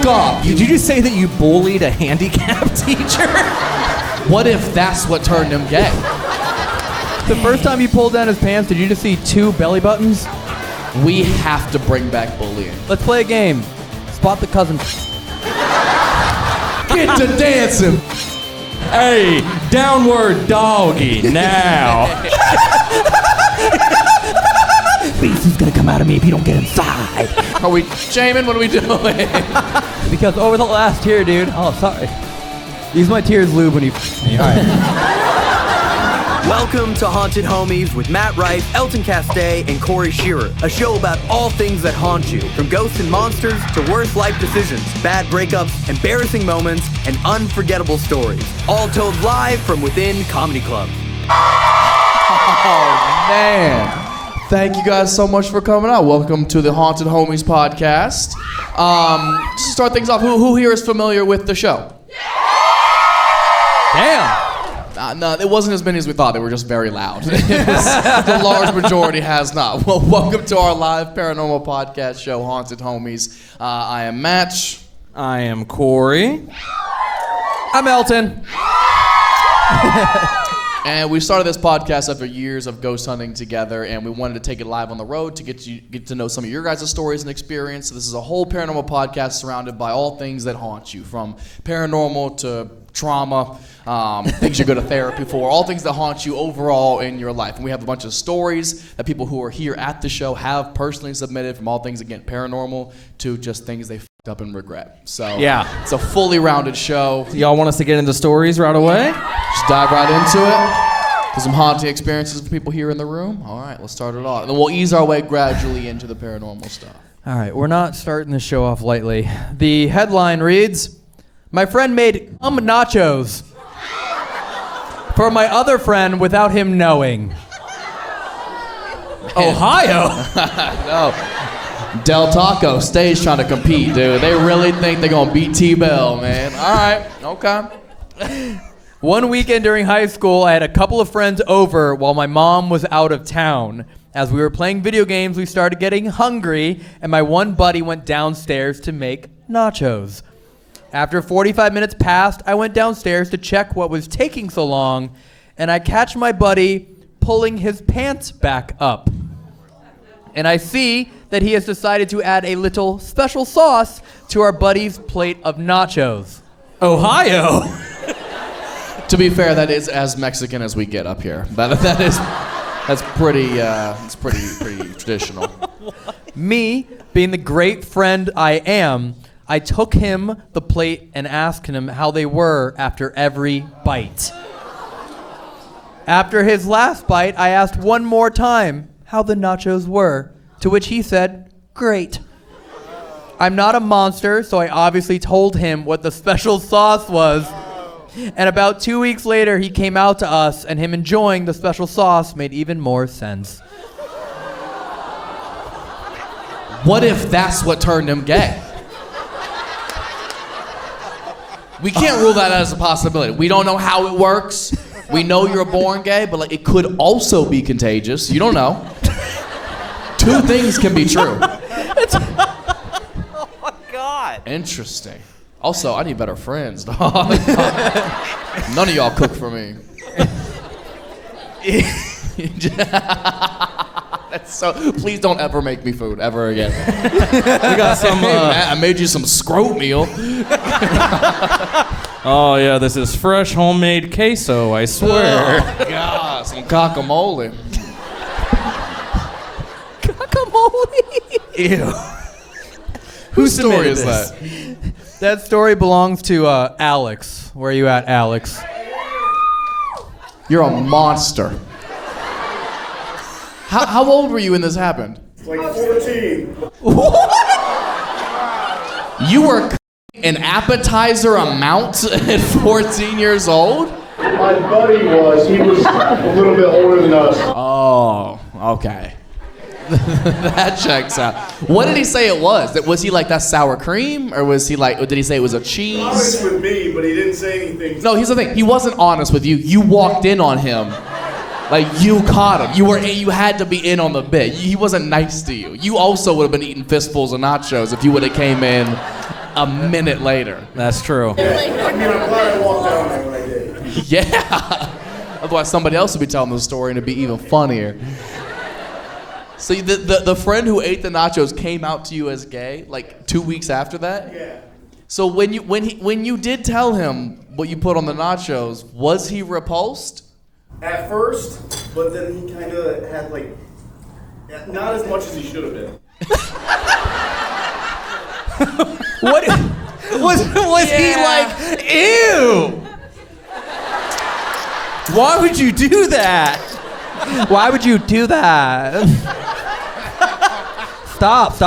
Back up! Did you just say that you bullied a handicapped teacher? What if that's what turned him gay? The first time you pulled down his pants, did you just see 2 belly buttons? We have to bring back bullying. Let's play a game. Spot the cousin. Get to dancing! Hey, downward doggy now. Beast is gonna come out of me if you don't get inside. Are we shaming? What are we doing? Because over the last year, dude. Oh, sorry. Use my tears lube when you me. All right. Welcome to Haunted Homies with Matt Rife, Elton Castee, and Corey Scherer. A show about all things that haunt you, from ghosts and monsters to worst life decisions, bad breakups, embarrassing moments, and unforgettable stories. All told live from within comedy clubs. Oh, man. Thank you guys so much for coming out. Welcome to the Haunted Homies podcast. Just to start things off, who here is familiar with the show? Damn. No, it wasn't as many as we thought. They were just very loud. The large majority has not. Well, welcome to our live paranormal podcast show, Haunted Homies. I am Match. I am Corey. I'm Elton. And we started this podcast after years of ghost hunting together, and we wanted to take it live on the road to get to know some of your guys' stories and experience. So this is a whole paranormal podcast surrounded by all things that haunt you, from paranormal to trauma, things you go to therapy for, all things that haunt you overall in your life. And we have a bunch of stories that people who are here at the show have personally submitted, from all things, again, paranormal to just things they fucked up and regret. So yeah, it's a fully rounded show. Y'all want us to get into stories right away? Just dive right into it. There's some haunting experiences for people here in the room. All right, let's start it off. And then we'll ease our way gradually into the paranormal stuff. All right, we're not starting the show off lightly. The headline reads, "My friend made nachos for my other friend without him knowing." Ohio? No. Del Taco stays trying to compete, dude. They really think they're going to beat T-Bell, man. All right, okay. One weekend during high school, I had a couple of friends over while my mom was out of town. As we were playing video games, we started getting hungry, and my one buddy went downstairs to make nachos. After 45 minutes passed, I went downstairs to check what was taking so long, and I catch my buddy pulling his pants back up. And I see that he has decided to add a little special sauce to our buddy's plate of nachos. Ohio? To be fair, that is as Mexican as we get up here. That's pretty traditional. Me, being the great friend I am, I took him the plate and asked him how they were after every bite. After his last bite, I asked one more time how the nachos were, to which he said, "Great." I'm not a monster, so I obviously told him what the special sauce was. And about 2 weeks later, he came out to us, and him enjoying the special sauce made even more sense. What if that's what turned him gay? We can't rule that out as a possibility. We don't know how it works. We know you're born gay, but like it could also be contagious. You don't know. Two things can be true. Oh my God. Interesting. Also, I need better friends, dog. None of y'all cook for me. That's so. Please don't ever make me food ever again. We got some. I made you some scrote meal. Oh yeah, this is fresh homemade queso. I swear. Oh, God, some guacamole. Guacamole. Ew. Whose story is that? That story belongs to Alex. Where are you at, Alex? You're a monster. How old were you when this happened? Like 14. What? You were an appetizer amount at 14 years old? My buddy was. He was a little bit older than us. Oh, okay. That checks out. What did he say it was? Was he like, that's sour cream? Or was he like, or did he say it was a cheese? Honest with me, but he didn't say anything. No, here's the thing. He wasn't honest with you. You walked in on him. Like, you caught him. You had to be in on the bit. He wasn't nice to you. You also would have been eating fistfuls of nachos if you would have came in a minute later. That's true. I mean, I'm glad I walked down there when I did. Yeah. Otherwise, somebody else would be telling the story and it'd be even funnier. So the friend who ate the nachos came out to you as gay, like 2 weeks after that? Yeah. So when you did tell him what you put on the nachos, was he repulsed? At first, but then he kind of had like, not as much as he should have been. What was he like? Ew! Why would you do that? Why would you do that? Stop.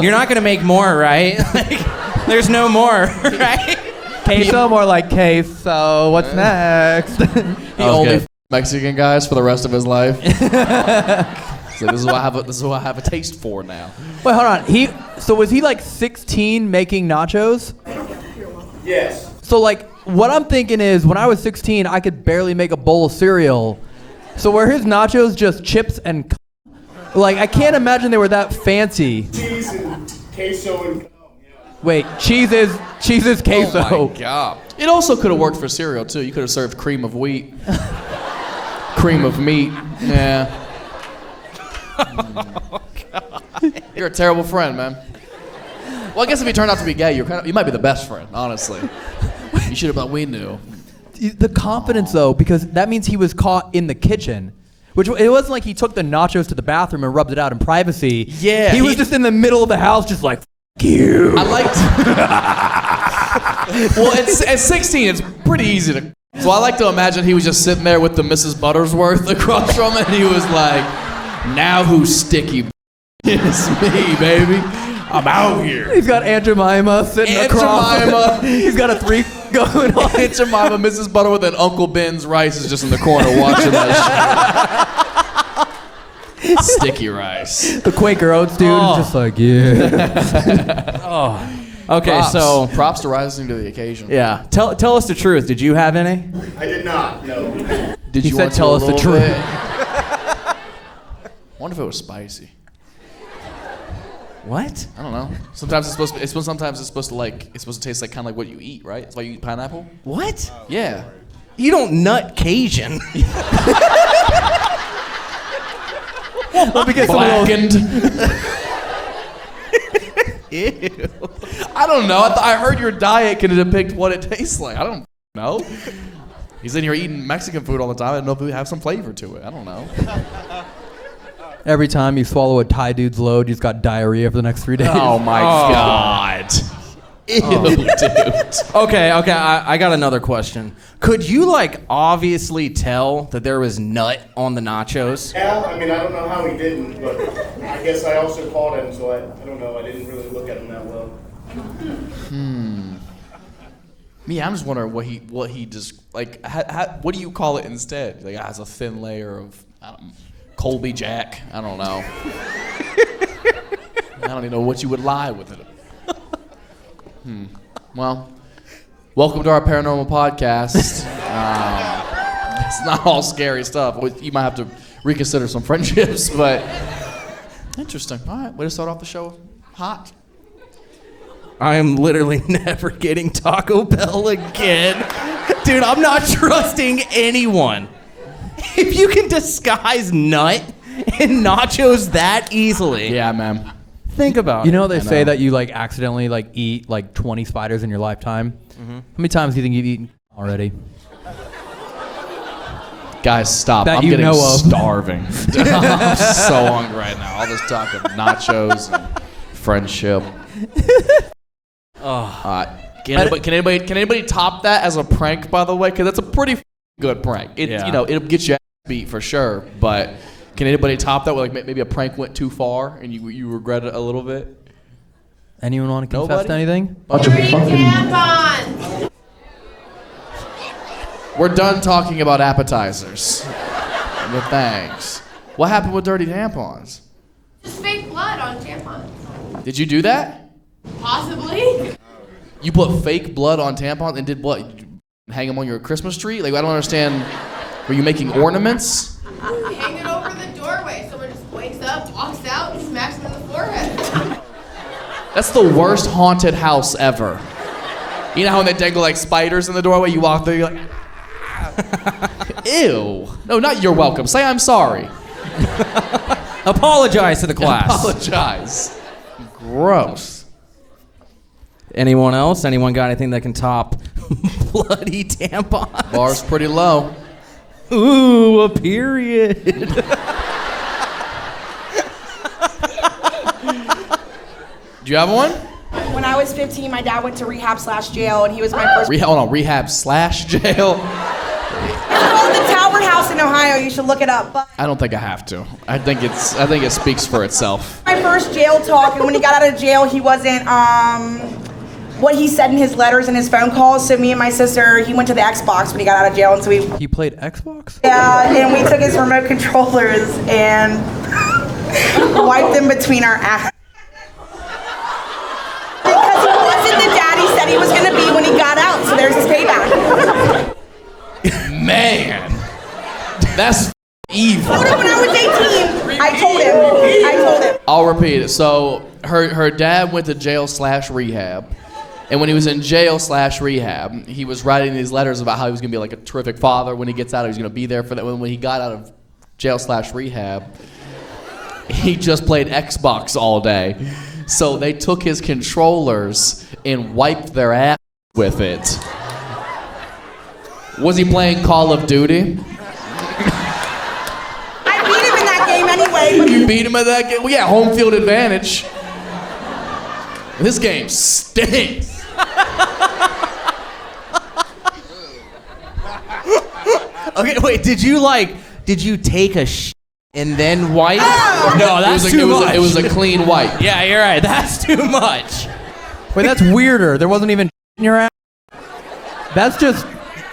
You're not gonna make more, right? Like, there's no more, right? Queso, more like queso. What's next? He only f- Mexican guys for the rest of his life. So this is what I have a taste for now. Wait, hold on. So was he like 16 making nachos? Yes. So like, what I'm thinking is, when I was 16, I could barely make a bowl of cereal. So were his nachos just chips and like, I can't imagine they were that fancy. Cheese and queso and Wait, cheese is queso. Oh my god. It also could have worked for cereal too. You could have served cream of wheat. Cream of meat. Yeah. You're a terrible friend, man. Well, I guess if he turned out to be gay, you might be the best friend, honestly. You should have thought we knew. The confidence though, because that means he was caught in the kitchen. Which, it wasn't like he took the nachos to the bathroom and rubbed it out in privacy. Yeah. He was just in the middle of the house just like, F*** you. I liked. Well, at 16, it's pretty easy to. So I like to imagine he was just sitting there with the Mrs. Buttersworth across from him, and he was like, "Now who's sticky? It's me, baby. I'm out here." He's got Aunt Jemima sitting Aunt across. Jemima. He's got a 3 going on. Aunt Jemima, Mrs. Butterworth, and Uncle Ben's rice is just in the corner watching that shit. Sticky rice. The Quaker Oats dude is just like, yeah. Okay, so props to rising to the occasion. yeah, tell us the truth. Did you have any? I did not, no. Did He you said, want to "Tell a us the little truth." bit? Wonder if it was spicy. What? I don't know. Sometimes it's supposed to. Sometimes it's supposed to taste like kind of like what you eat, right? That's why you eat pineapple. What? Yeah. You don't nut Cajun. Let me get some little, Blackened. Ew. I don't know. I heard your diet can depict what it tastes like. I don't know. He's in here eating Mexican food all the time. I don't know if we have some flavor to it. I don't know. every time you swallow a Thai dude's load, you've got diarrhea for the next 3 days. Oh my god. Ew, dude. Okay, I got another question. Could you, like, obviously tell that there was nut on the nachos? Yeah, I mean, I don't know how he didn't, but I guess I also caught him, so I don't know. I didn't really look at him that well. Me, I'm just wondering what he just, like, what do you call it instead? Like, it has a thin layer of, Colby Jack. I don't know. I don't even know what you would lie with it. Well, welcome to our paranormal podcast. It's not all scary stuff. You might have to reconsider some friendships, but interesting. All right, way to start off the show hot. I am literally never getting Taco Bell again. Dude, I'm not trusting anyone. If you can disguise nut and nachos that easily, Yeah, man. think about You it. know they say that you like accidentally like eat like 20 spiders in your lifetime? How many times do you think you've eaten already? Guys, stop. That I'm you getting know of. starving. I'm so hungry right now. All this talk of nachos and friendship. Can anybody top that as a prank, by the way? Because that's a pretty good prank. It'll get you ass beat for sure. But can anybody top that? Where, like, maybe a prank went too far and you regret it a little bit? Anyone want to confess Nobody? to anything? Free tampons! We're done talking about appetizers. But thanks. What happened with dirty tampons? Just fake blood on tampons. Did you do that? Possibly. You put fake blood on tampons and did what? Hang them on your Christmas tree? Like, I don't understand. Were you making ornaments? Hang it over the doorway. Someone just wakes up, walks out, and smacks them in the forehead. That's the worst haunted house ever. You know how when they dangle like spiders in the doorway, you walk through, you're like, ew. No, not you're welcome. Say I'm sorry. Apologize to the class. Apologize. Gross. Anyone else? Anyone got anything that can top bloody tampons? Bar's pretty low. Ooh, a period. Do you have one? When I was 15, my dad went to rehab/jail, and he was my first. Rehab/jail. It's called the Tower House in Ohio. You should look it up. But I don't think I have to. I think it speaks for itself. my first jail talk, and when he got out of jail, he wasn't what he said in his letters and his phone calls. So me and my sister, he went to the Xbox when he got out of jail, and so He played Xbox? and we took his remote controllers and wiped them between our ass. Because he wasn't the dad he said he was gonna be when he got out. So there's his payback. Man, that's evil. When I was 18, I told him. I'll repeat it. So her dad went to jail/rehab, and when he was in jail/rehab, he was writing these letters about how he was gonna be like a terrific father when he gets out. He was gonna be there for that. When he got out of jail/rehab, he just played Xbox all day. So they took his controllers and wiped their ass with it. Was he playing Call of Duty? I beat him in that game anyway. But You beat him at that game? Well, yeah, home field advantage. This game stinks. Okay, wait, did you take a and then wipe? No, that's it too was much. It was a clean wipe. Yeah, you're right. That's too much. Wait, that's weirder. There wasn't even in your ass. That's just,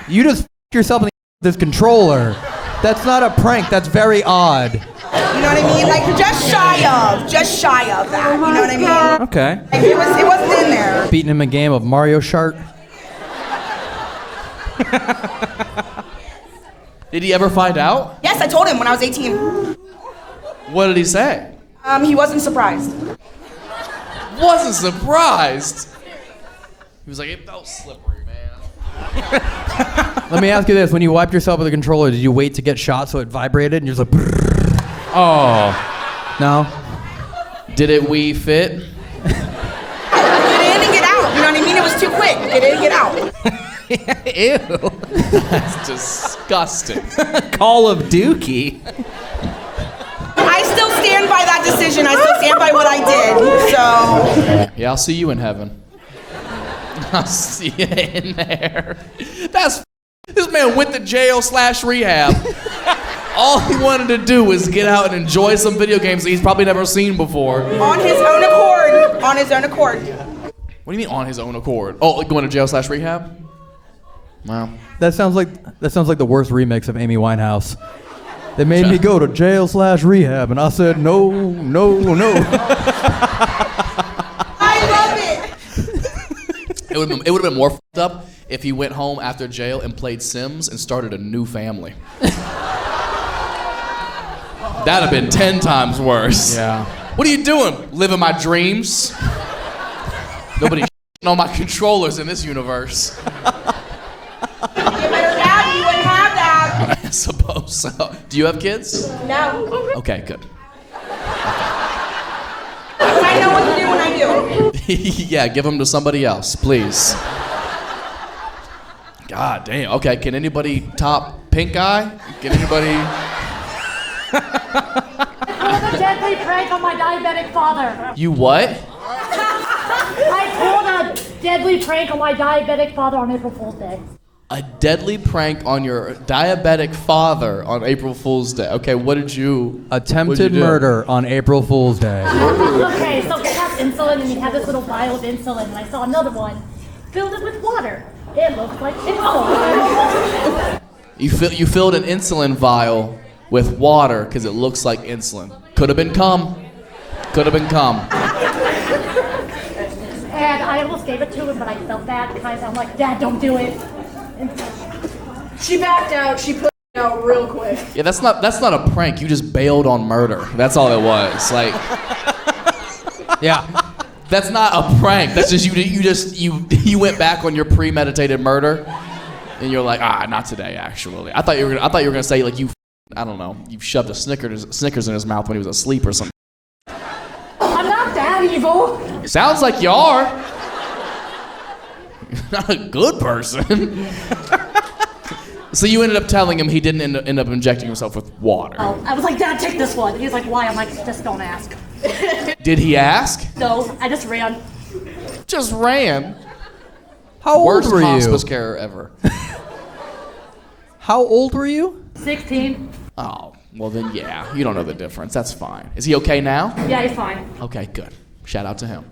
you just yourself in this controller. That's not a prank. That's very odd. you know what I mean? Like just shy of that. You know what I mean? Okay. Like it wasn't in there. Beating him a game of Mario Kart. Did he ever find out? Yes, I told him when I was 18. What did he say? He wasn't surprised. Wasn't surprised. He was like, it felt slippery, man. Let me ask you this. When you wiped yourself with a controller, did you wait to get shot so it vibrated and you're just like, brrr? Oh. No? Did it wee fit? Get in and get out. You know what I mean? It was too quick. Get in and get out. Ew. That's disgusting. Call of Dookie. I still stand by that decision. I still stand by what I did. So Yeah, I'll see you in heaven. I'll see you in there. This man went to jail/rehab. All he wanted to do was get out and enjoy some video games that he's probably never seen before. on his own accord. What do you mean on his own accord? Oh, like going to jail/rehab? Wow. That sounds like the worst remix of Amy Winehouse. They made me go to jail/rehab, and I said no. I love it. It would have been more fucked up if he went home after jail and played Sims and started a new family. That'd have been 10 times worse. Yeah. What are you doing? Living my dreams? Nobody on my controllers in this universe. You better have. You wouldn't have that. I suppose so. Do you have kids? No. Okay, good. I know what to do when I do. Yeah, give them to somebody else, please. God damn. Okay, can anybody top pink eye? Can anybody? I pulled a deadly prank on my diabetic father. You what? I pulled a deadly prank on my diabetic father on April Fool's Day. A deadly prank on your diabetic father on April Fool's Day. Okay, what did you... Attempted murder on April Fool's Day. Okay, so he has insulin and he had this little vial of insulin, and I saw another one. Filled it with water. It looks like insulin. You filled an insulin vial with water because it looks like insulin. Could have been cum. Could have been cum. And I almost gave it to him, but I felt bad because I'm like, Dad, don't do it. And She backed out. She put it out real quick. Yeah, that's not a prank. You just bailed on murder. That's all it was. Like, Yeah. That's not a prank. That's just you went back on your premeditated murder, and you're like, not today. Actually, I thought you were gonna say like I don't know, you shoved a Snickers in his mouth when he was asleep or something. I'm not that evil. Sounds like you are. You're not a good person. So you ended up telling him he didn't end up injecting himself with water. Oh, I was like, Dad, take this one. He's like, why? I'm like, just don't ask. Did he ask? No, I just ran. Just ran. How old Worst were you? hospice care ever. How old were you? 16. Oh, well then yeah, you don't know the difference. That's fine. Is he okay now? Yeah, he's fine. Okay, good. Shout out to him.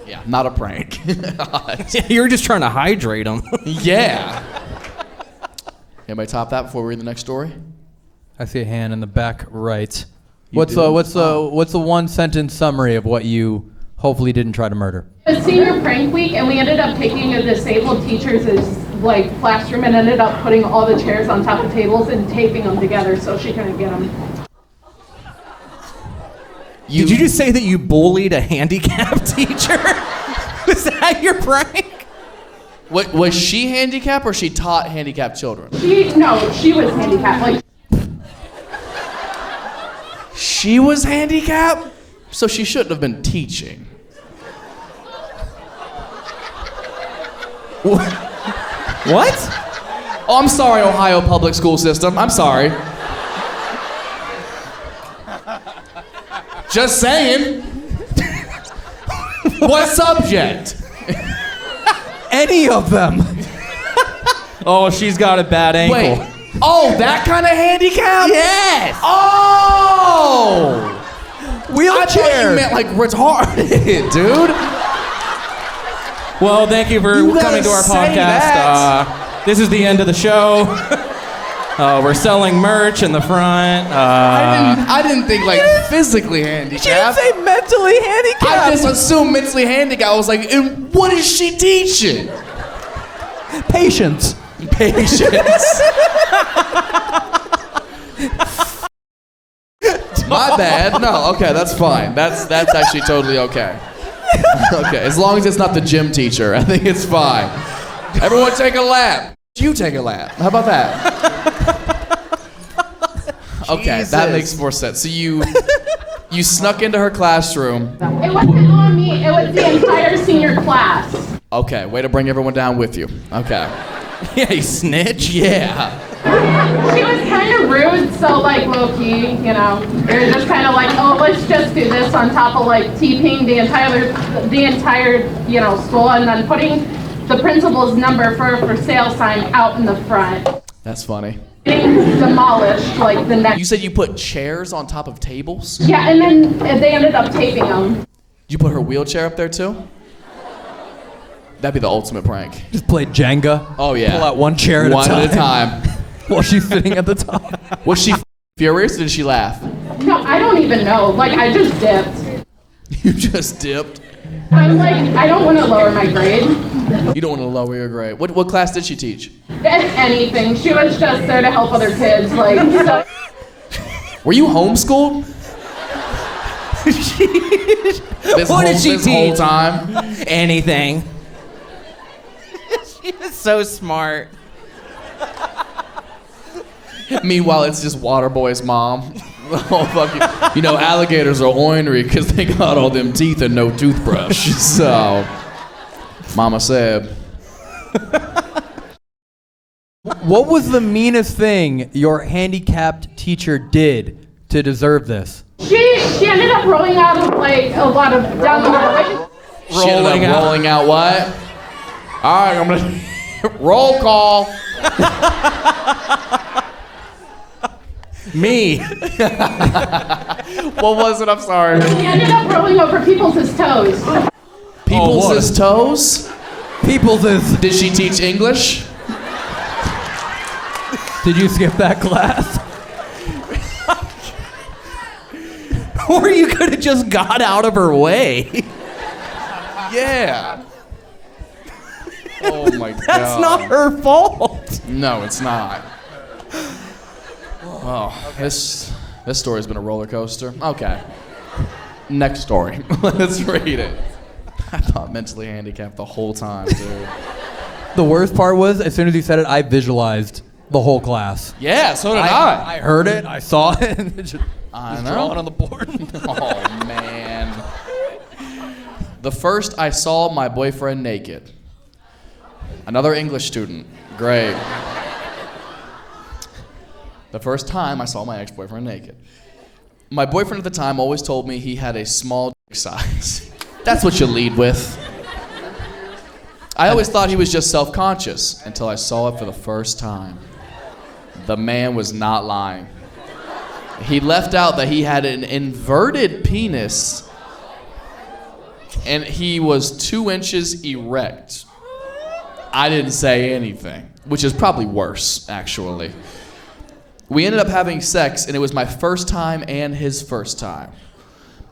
Yeah, not a prank. You were just trying to hydrate him. Yeah. Anybody top that before we read the next story? I see a hand in the back right. You What's do? the one sentence summary of what you hopefully didn't try to murder? It was senior prank week, and we ended up taking a disabled teacher's classroom and ended up putting all the chairs on top of tables and taping them together so she couldn't get them. Did you just say that you bullied a handicapped teacher? Was that your prank? What, was she handicapped or she taught handicapped children? She was handicapped. She was handicapped? So she shouldn't have been teaching. What? Oh, I'm sorry, Ohio public school system. I'm sorry. Just saying. What subject? Any of them. Oh, she's got a bad ankle. Wait. Oh, that kind of handicap? Yes! Oh! Wheelchair. I thought you meant like retarded, dude. Well, thank you for You gotta coming to our say podcast. that. This is the end of the show. We're selling merch in the front. I didn't think like physically handicapped. She didn't say mentally handicapped. I just assumed mentally handicapped. I was like, and what is she teaching? Patience. Patience. My bad. No, okay, that's fine. That's actually totally okay. Okay, as long as it's not the gym teacher, I think it's fine. Everyone take a lap. You take a lap. How about that? Okay, that makes more sense. So you snuck into her classroom. It wasn't on me, it was the entire senior class. Okay, way to bring everyone down with you. Okay. Yeah, you snitch. Yeah. She was kind of rude, so low-key, they were just kind of like, oh, let's just do this on top of TPing the entire school, and then putting the principal's number for sale sign out in the front. That's funny. Getting demolished the next. You said you put chairs on top of tables? Yeah, and then they ended up taping them. You put her wheelchair up there too? That'd be the ultimate prank. Just play Jenga. Oh yeah. Pull out one chair at one a time. at a time. While she's sitting at the top. Was she furious or did she laugh? No, I don't even know. I just dipped. You just dipped? I'm I don't want to lower my grade. You don't want to lower your grade. What class did she teach? Anything. She was just there to help other kids. So. Were you homeschooled? What did she this whole teach? time? Anything. She was so smart. Meanwhile, it's just Waterboy's mom. Oh, fuck you. Alligators are ornery because they got all them teeth and no toothbrush. So, Mama said. What was the meanest thing your handicapped teacher did to deserve this? She ended up rolling out of a lot of down the hallway. She ended up rolling out what? All right, I'm gonna roll call. Me. What was it? I'm sorry. She ended up rolling over people's toes. People's toes? People's is. Did she teach English? Did you skip that class? Or you could have just got out of her way. Yeah. Oh my God. That's not her fault. No, it's not. Oh, this story's been a roller coaster. Okay. Next story. Let's read it. I thought mentally handicapped the whole time, dude. The worst part was, as soon as he said it, I visualized the whole class. Yeah, so did I. I heard it, I saw it, and it just I drawn know. on the board. Oh, man. The first I saw my boyfriend naked. Another English student. Great. The first time I saw my ex-boyfriend naked. My boyfriend at the time always told me he had a small dick size. That's what you lead with. I always thought he was just self-conscious until I saw it for the first time. The man was not lying. He left out that he had an inverted penis and he was 2 inches erect. I didn't say anything, which is probably worse, actually. We ended up having sex, and it was my first time and his first time.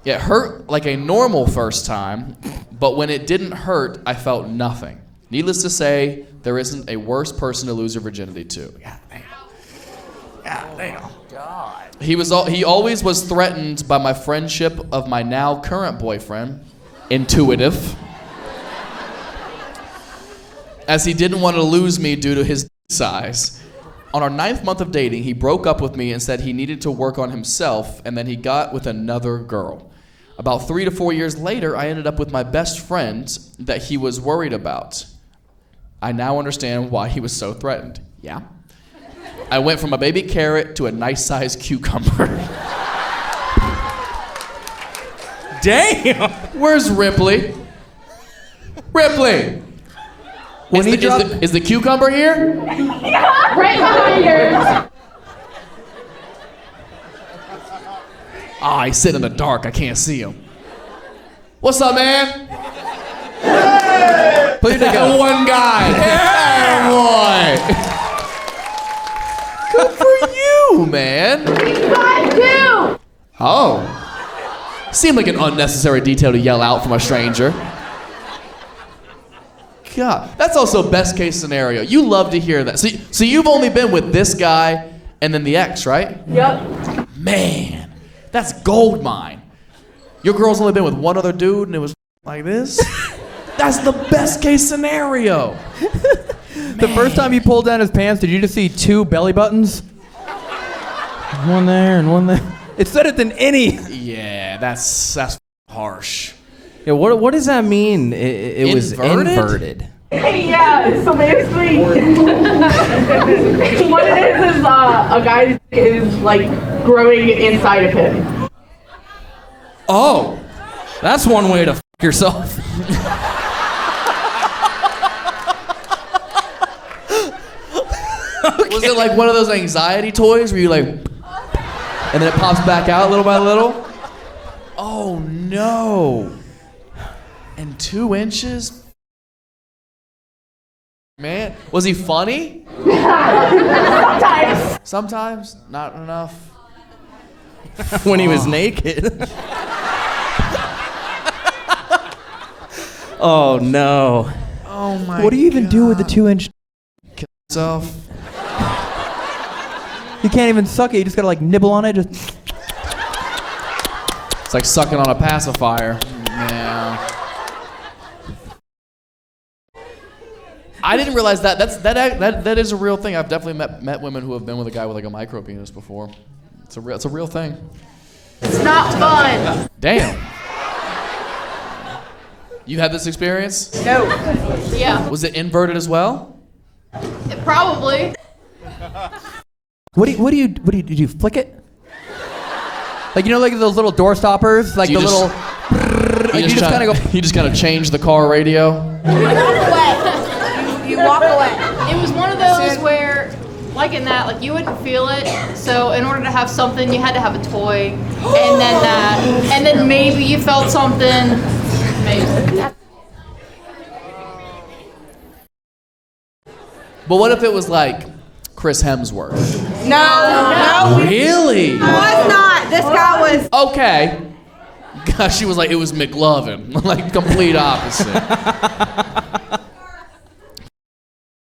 It hurt like a normal first time, but when it didn't hurt, I felt nothing. Needless to say, there isn't a worse person to lose your virginity to. God damn. God damn. God. He always was threatened by my friendship of my now current boyfriend, intuitive, as he didn't want to lose me due to his size. On our 9th month of dating, he broke up with me and said he needed to work on himself, and then he got with another girl. About 3 to 4 years later, I ended up with my best friend that he was worried about. I now understand why he was so threatened. Yeah. I went from a baby carrot to a nice-sized cucumber. Damn. Where's Ripley? Ripley! Is the cucumber here? Right behind yours. Ah, he's sitting in the dark. I can't see him. What's up, man? Put it together. One guy. Yeah, boy. Good for you, man. Mine too. Oh. Seemed like an unnecessary detail to yell out from a stranger. God, that's also best case scenario. You love to hear that. So you've only been with this guy and then the ex, right? Yep. Man, that's gold mine. Your girl's only been with one other dude and it was like this? That's the best case scenario. The first time he pulled down his pants, did you just see 2 belly buttons? One there and one there. It said it than any. Yeah, that's harsh. Yeah, what does that mean? It was inverted. Yeah, so basically, what it is a guy is like growing inside of him. Oh, that's one way to f yourself. Was it like one of those anxiety toys where you like, and then it pops back out little by little? Oh no. And 2 inches? Man, was he funny? Sometimes. Sometimes, not enough. When he was naked. Oh no. Oh my. What do you even do with the 2-inch? Kill himself. You can't even suck it. You just gotta like nibble on it. Just. It's like sucking on a pacifier. Yeah. I didn't realize that. That is a real thing. I've definitely met women who have been with a guy with like a micro penis before. It's a real thing. It's not fun. Damn. You had this experience? No. Yeah. Was it inverted as well? Probably. What do you did you flick it? Like like those little door stoppers, like You the just- little. You just kind of go. You just kind of change the car radio. You walk away. It was one of those where, like in that, like you wouldn't feel it. So in order to have something, you had to have a toy, and then that, and then maybe you felt something. Maybe. But what if it was like Chris Hemsworth? No. Really? It was not. This guy was. Okay. Gosh, she was like, it was McLovin. Like, complete opposite.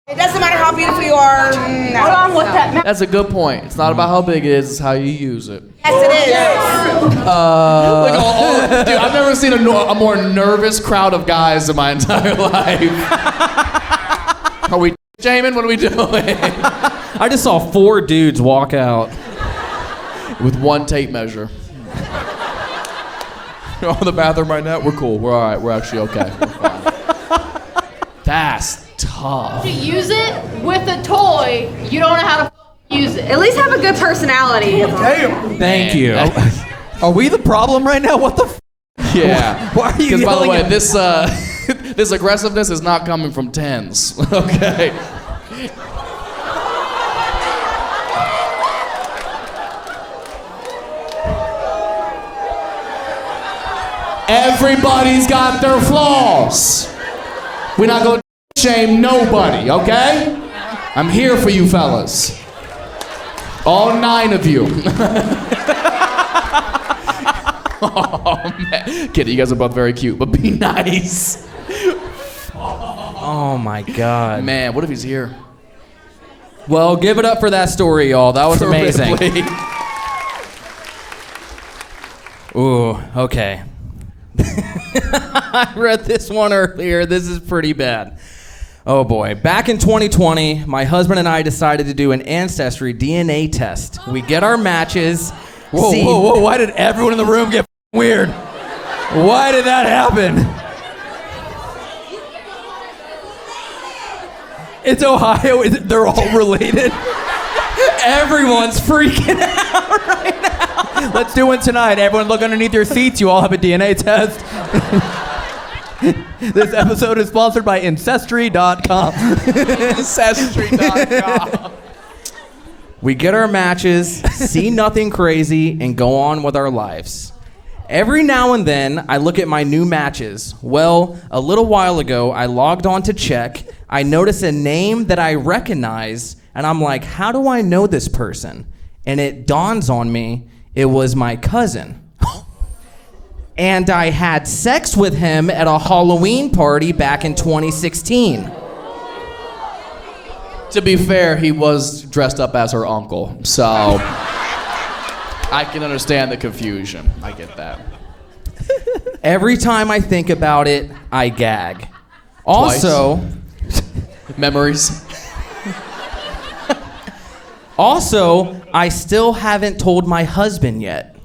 It doesn't matter how beautiful you are. No. Hold on with that. That's a good point. It's not about how big it is, it's how you use it. Yes, it is. Like I've never seen a more nervous crowd of guys in my entire life. Are we shaming? What are we doing? I just saw 4 dudes walk out. With one tape measure. You're on the bathroom right now? We're cool. We're all right. We're actually okay. We're fine. That's tough. To use it with a toy, you don't know how to use it. At least have a good personality. Thank you. Are we the problem right now? What the Yeah. Why are you Because by the yelling way, at this this aggressiveness is not coming from 10s. Okay. Everybody's got their flaws. We're not gonna shame nobody, okay? I'm here for you fellas. All 9 of you. Oh man. Kidding, you guys are both very cute, but be nice. Oh my God. Man, what if he's here? Well, give it up for that story, y'all. That was amazing. Ripley. Ooh, okay. I read this one earlier. This is pretty bad. Oh boy. Back in 2020, my husband and I decided to do an ancestry DNA test. We get our matches. Whoa. Why did everyone in the room get weird? Why did that happen? It's Ohio. They're all related. Everyone's freaking out right now. Let's do one tonight. Everyone look underneath your seats. You all have a DNA test. This episode is sponsored by Ancestry.com. Ancestry.com. We get our matches, see nothing crazy, and go on with our lives. Every now and then, I look at my new matches. Well, a little while ago, I logged on to check. I notice a name that I recognize, and I'm like, how do I know this person? And it dawns on me, it was my cousin. And I had sex with him at a Halloween party back in 2016. To be fair, he was dressed up as her uncle, so I can understand the confusion. I get that. Every time I think about it, I gag. Also, Memories. Also, I still haven't told my husband yet.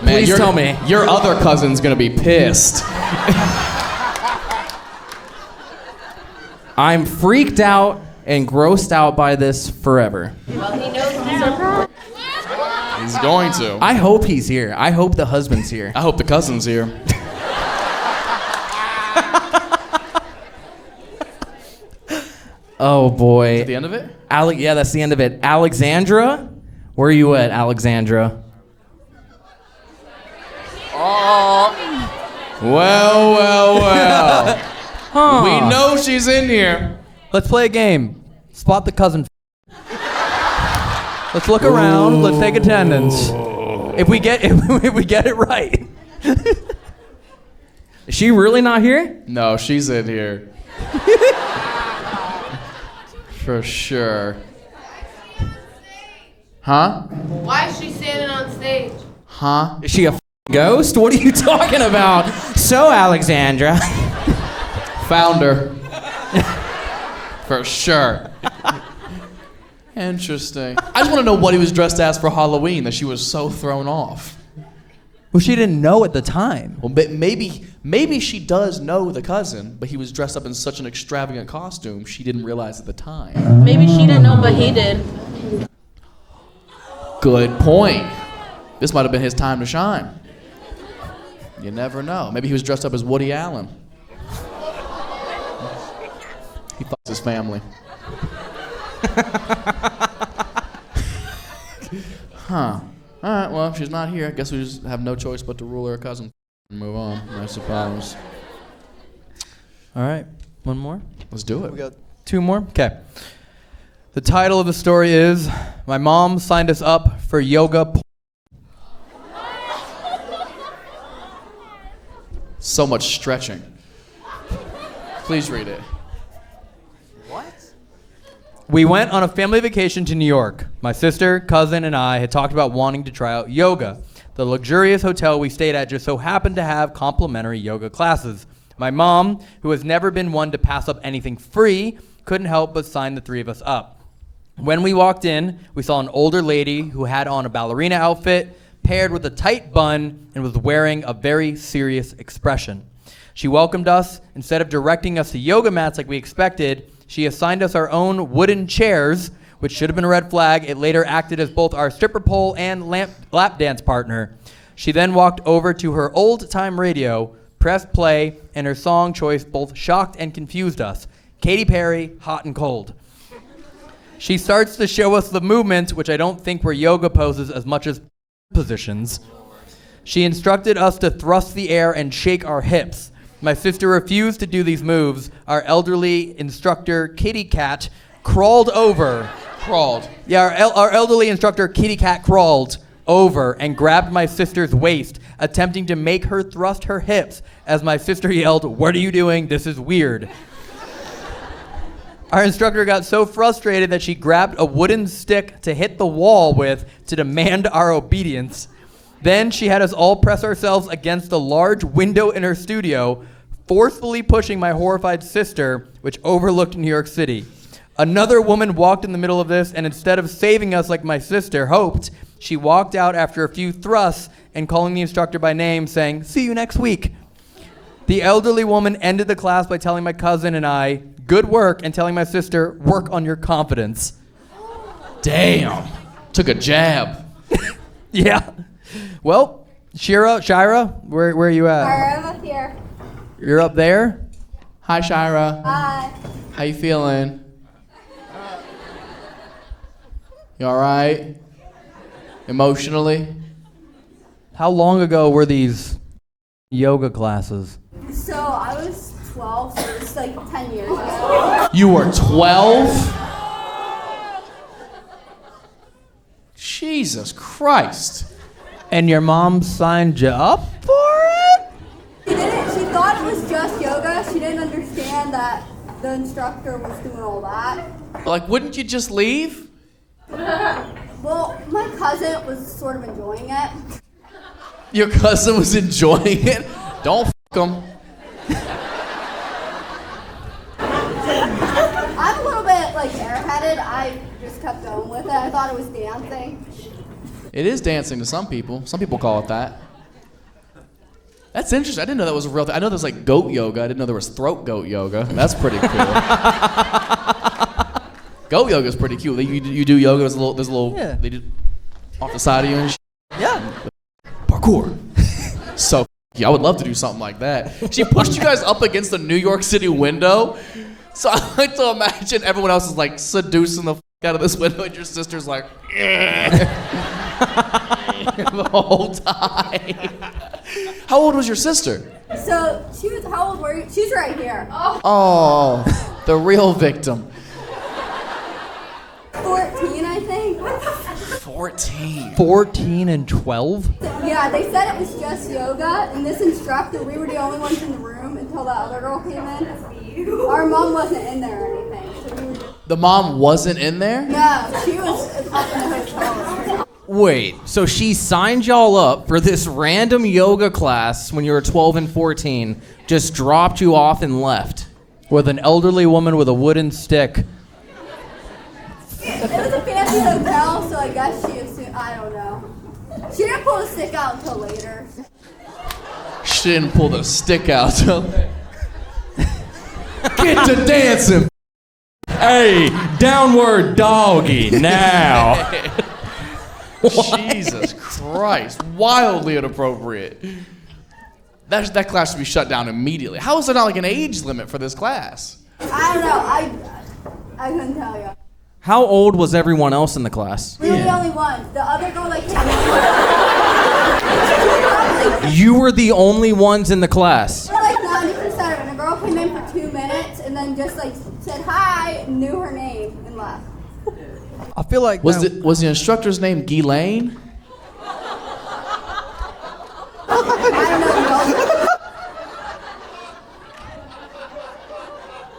Man, Please tell me. Your other cousin's gonna be pissed. I'm freaked out and grossed out by this forever. Well, he knows he's our problem. He's going to. I hope he's here. I hope the husband's here. I hope the cousin's here. Oh boy. Is that the end of it? Yeah, that's the end of it. Alexandra? Where are you at, Alexandra? Well. Huh. We know she's in here. Let's play a game. Spot the cousin. Let's look around. Let's take attendance. If we get it right. Is she really not here? No, she's in here. For sure. Huh? Why is she standing on stage? Huh? Is she a ghost? What are you talking about? So, Alexandra. Found her. For sure. Interesting. I just want to know what he was dressed as for Halloween that she was so thrown off. Well, she didn't know at the time. Well, maybe she does know the cousin, but he was dressed up in such an extravagant costume she didn't realize at the time. Maybe she didn't know, but he did. Good point. This might have been his time to shine. You never know. Maybe he was dressed up as Woody Allen. He fucks his family. Huh. All right, well, if she's not here, I guess we just have no choice but to rule her a cousin and move on, I suppose. All right. One more? Let's do it. We got 2 more? Okay. The title of the story is My Mom Signed Us Up for Yoga. So much stretching. Please read it. What? We went on a family vacation to New York. My sister, cousin, and I had talked about wanting to try out yoga. The luxurious hotel we stayed at just so happened to have complimentary yoga classes. My mom, who has never been one to pass up anything free, couldn't help but sign the three of us up. When we walked in, we saw an older lady who had on a ballerina outfit, paired with a tight bun, and was wearing a very serious expression. She welcomed us. Instead of directing us to yoga mats like we expected, she assigned us our own wooden chairs, which should have been a red flag. It later acted as both our stripper pole and lap dance partner. She then walked over to her old-time radio, pressed play, and her song choice both shocked and confused us. Katy Perry, Hot and Cold. She starts to show us the movements, which I don't think were yoga poses as much as positions. She instructed us to thrust the air and shake our hips. My sister refused to do these moves. Our elderly instructor, Kitty Cat, crawled over. Crawled. Yeah, our elderly instructor, Kitty Cat, crawled over and grabbed my sister's waist, attempting to make her thrust her hips as my sister yelled, "What are you doing? This is weird." Our instructor got so frustrated that she grabbed a wooden stick to hit the wall with to demand our obedience. Then she had us all press ourselves against the large window in her studio, forcefully pushing my horrified sister, which overlooked New York City. Another woman walked in the middle of this, and instead of saving us like my sister hoped, she walked out after a few thrusts and calling the instructor by name, saying, "See you next week." The elderly woman ended the class by telling my cousin and I, "Good work," and telling my sister, "Work on your confidence." Damn. Took a jab. Yeah. Well, Shira, where are you at? I'm up here. You're up there? Hi, Shira. Hi. How you feeling? You all right? Emotionally? How long ago were these yoga classes? So I was 12, so it's like 10 years ago. You were 12? Jesus Christ. And your mom signed you up for it? She thought it was just yoga. She didn't understand that the instructor was doing all that. Like, wouldn't you just leave? Well, my cousin was sort of enjoying it. Your cousin was enjoying it? Don't f*** him. I'm a little bit like airheaded. I just kept going with it. I thought it was dancing. It is dancing to some people. Some people call it that. That's interesting. I didn't know that was a real thing. I know there's like goat yoga. I didn't know there was throat goat yoga. That's pretty cool. Goat yoga is pretty cool. You do yoga. There's a little. Yeah. They do off the side of you and shit. Yeah. Parkour. So yeah, I would love to do something like that. She pushed you guys up against the New York City window. So I like to imagine everyone else is like seducing the out of this window, and your sister's like the whole time. How old was your sister? So she was, how old were you? She's right here. Oh, the real victim. 14, I think. 14. 14 and 12? Yeah, they said it was just yoga, and this instructor, we were the only ones in the room until that other girl came in. Our mom wasn't in there or anything, so we were just... The mom wasn't in there? No, she was up in the hotel. Wait, so she signed y'all up for this random yoga class when you were 12 and 14, just dropped you off and left? With an elderly woman with a wooden stick. It was a fancy hotel, so I guess she assumed, I don't know. She didn't pull the stick out until later. She didn't pull the stick out. Get to dancing. Hey, downward doggy now. Jesus Christ. Wildly inappropriate. That class should be shut down immediately. How is there not like an age limit for this class? I don't know. I couldn't tell you. How old was everyone else in the class? We were the only ones. The other girl like came in. You were the only ones in the class. We're like 90% of it. And a girl came in for 2 minutes and then just like said hi, knew her name, and left. I feel like... Was the instructor's name Ghislaine? I don't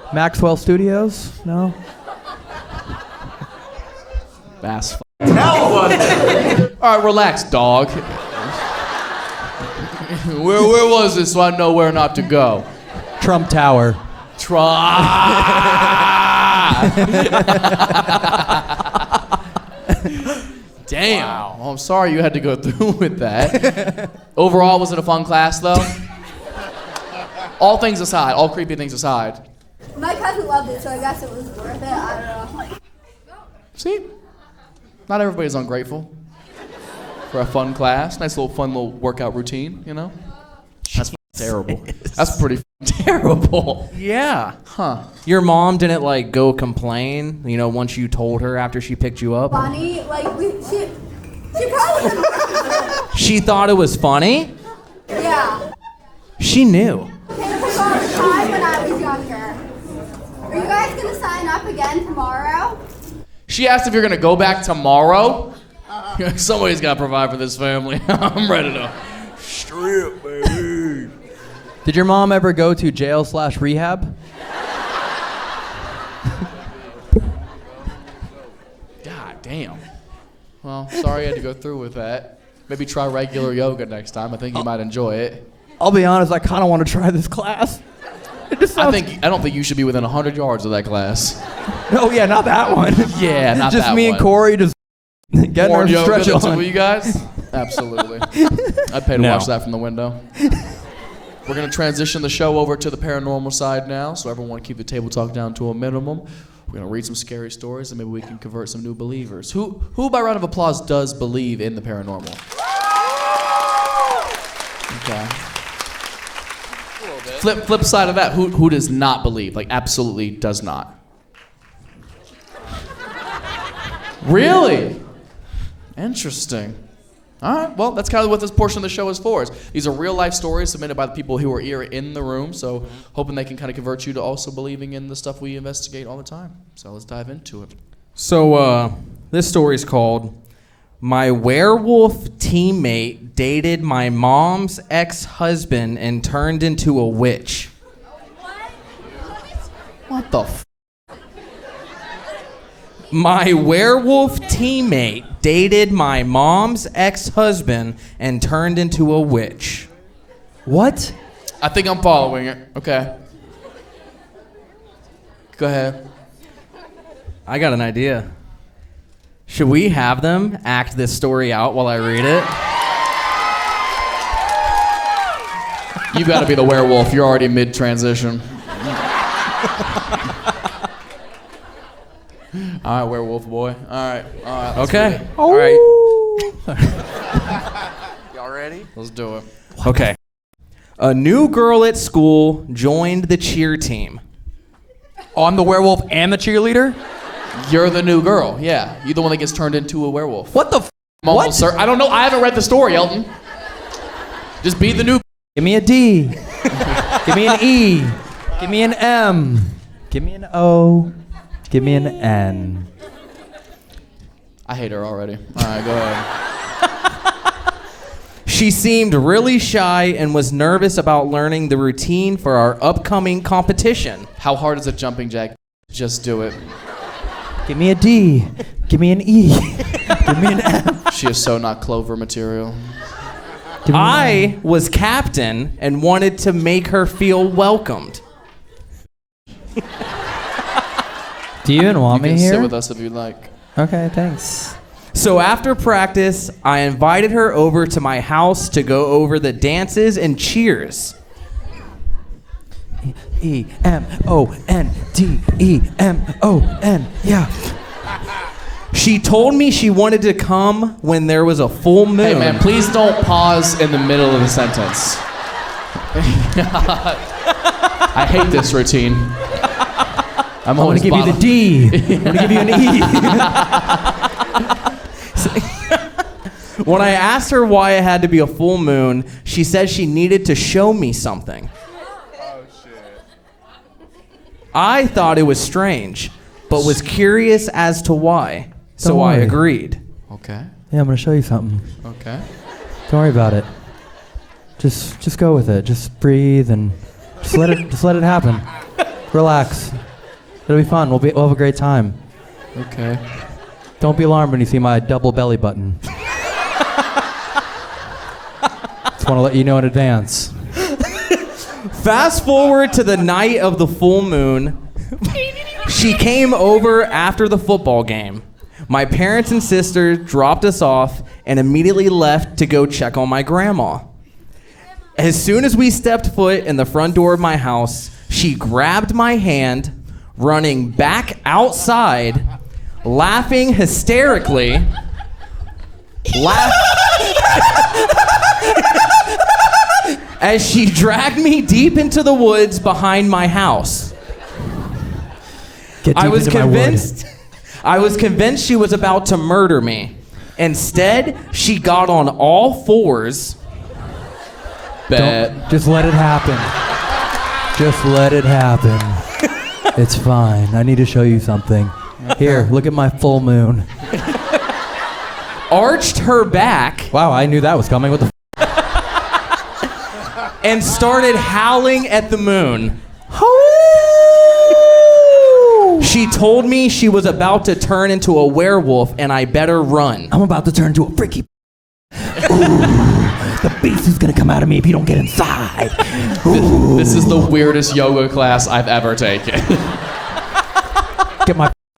know. Maxwell Studios? No? Ass. All right, relax, dog. Where was this so I know where not to go? Trump Tower. Damn. Wow. Well, I'm sorry you had to go through with that. Overall, was it a fun class, though? All things aside, all creepy things aside. My cousin loved it, so I guess it was worth it. I don't know. See? Not everybody's ungrateful for a fun class. Nice little fun little workout routine, you know? That's terrible. That's pretty terrible. Yeah. Huh. Your mom didn't like go complain, you know, once you told her after she picked you up? Funny, like she probably didn't. She thought it was funny? Yeah. She knew. All the time when I was younger. Are you guys gonna sign up again tomorrow? She asked if you're gonna go back tomorrow. Somebody's gotta provide for this family. I'm ready to strip, baby. Did your mom ever go to jail/rehab? God damn. Well, sorry you had to go through with that. Maybe try regular yoga next time. I think you might enjoy it. I'll be honest, I kind of want to try this class. I don't think you should be within 100 yards of that class. Oh yeah, not that one. Yeah, not just that me one. and Corey just getting our stretch yoga, on. you guys? Absolutely. I'd pay to watch that from the window. We're going to transition the show over to the paranormal side now, so everyone keep the table talk down to a minimum. We're going to read some scary stories, and maybe we can convert some new believers. Who by round of applause, does believe in the paranormal? Okay. Flip side of that, who does not believe? Like, absolutely does not. Really? Interesting. All right, well, that's kind of what this portion of the show is for. These are real-life stories submitted by the people who are here in the room, so hoping they can kind of convert you to also believing in the stuff we investigate all the time. So let's dive into it. So, this story is called My Werewolf Teammate Dated My Mom's Ex-Husband and Turned into a Witch. What the f***? My werewolf teammate dated my mom's ex-husband and turned into a witch. What? I think I'm following it. Okay. Go ahead. I got an idea. Should we have them act this story out while I read it? You gotta be the werewolf. You're already mid-transition. All right, werewolf boy. All right. Okay. All right. Y'all ready? Let's do it. Okay. A new girl at school joined the cheer team. Oh, I'm the werewolf and the cheerleader? You're the new girl. Yeah. You're the one that gets turned into a werewolf. What the f***? What? Sir, I don't know. I haven't read the story, Elton. Just be the new. Give me a D. Give me an E. Give me an M. Give me an O. Give me an N. I hate her already. All right, go ahead. She seemed really shy and was nervous about learning the routine for our upcoming competition. How hard is a jumping jack? Just do it. Give me a D. Give me an E. Give me an M. She is so not Clover material. I was captain and wanted to make her feel welcomed. Do you even want You me can here? sit with us if you'd like. Okay, thanks. So after practice, I invited her over to my house to go over the dances and cheers. E-M-O-N-D-E-M-O-N. Yeah. She told me she wanted to come when there was a full moon. Hey man, please don't pause in the middle of the sentence. I hate this routine. I'm gonna give you the D. I'm gonna give you an E. When I asked her why it had to be a full moon, she said she needed to show me something. Oh shit. I thought it was strange, but was curious as to why. So I agreed. Okay. Yeah, I'm gonna show you something. Okay. Don't worry about it. Just go with it. Just breathe and just let it happen. Relax. It'll be fun. We'll have a great time. Okay. Don't be alarmed when you see my double belly button. Just want to let you know in advance. Fast forward to the night of the full moon. She came over after the football game. My parents and sister dropped us off and immediately left to go check on my grandma. As soon as we stepped foot in the front door of my house, she grabbed my hand, running back outside, laughing hysterically. As she dragged me deep into the woods behind my house. I was convinced she was about to murder me. Instead, she got on all fours. Just let it happen. Just let it happen. It's fine. I need to show you something. Here, look at my full moon. Arched her back. Wow, I knew that was coming. What the and started howling at the moon. She told me she was about to turn into a werewolf and I better run. I'm about to turn into a freaky. The beast is gonna come out of me if you don't get inside. This is the weirdest yoga class I've ever taken.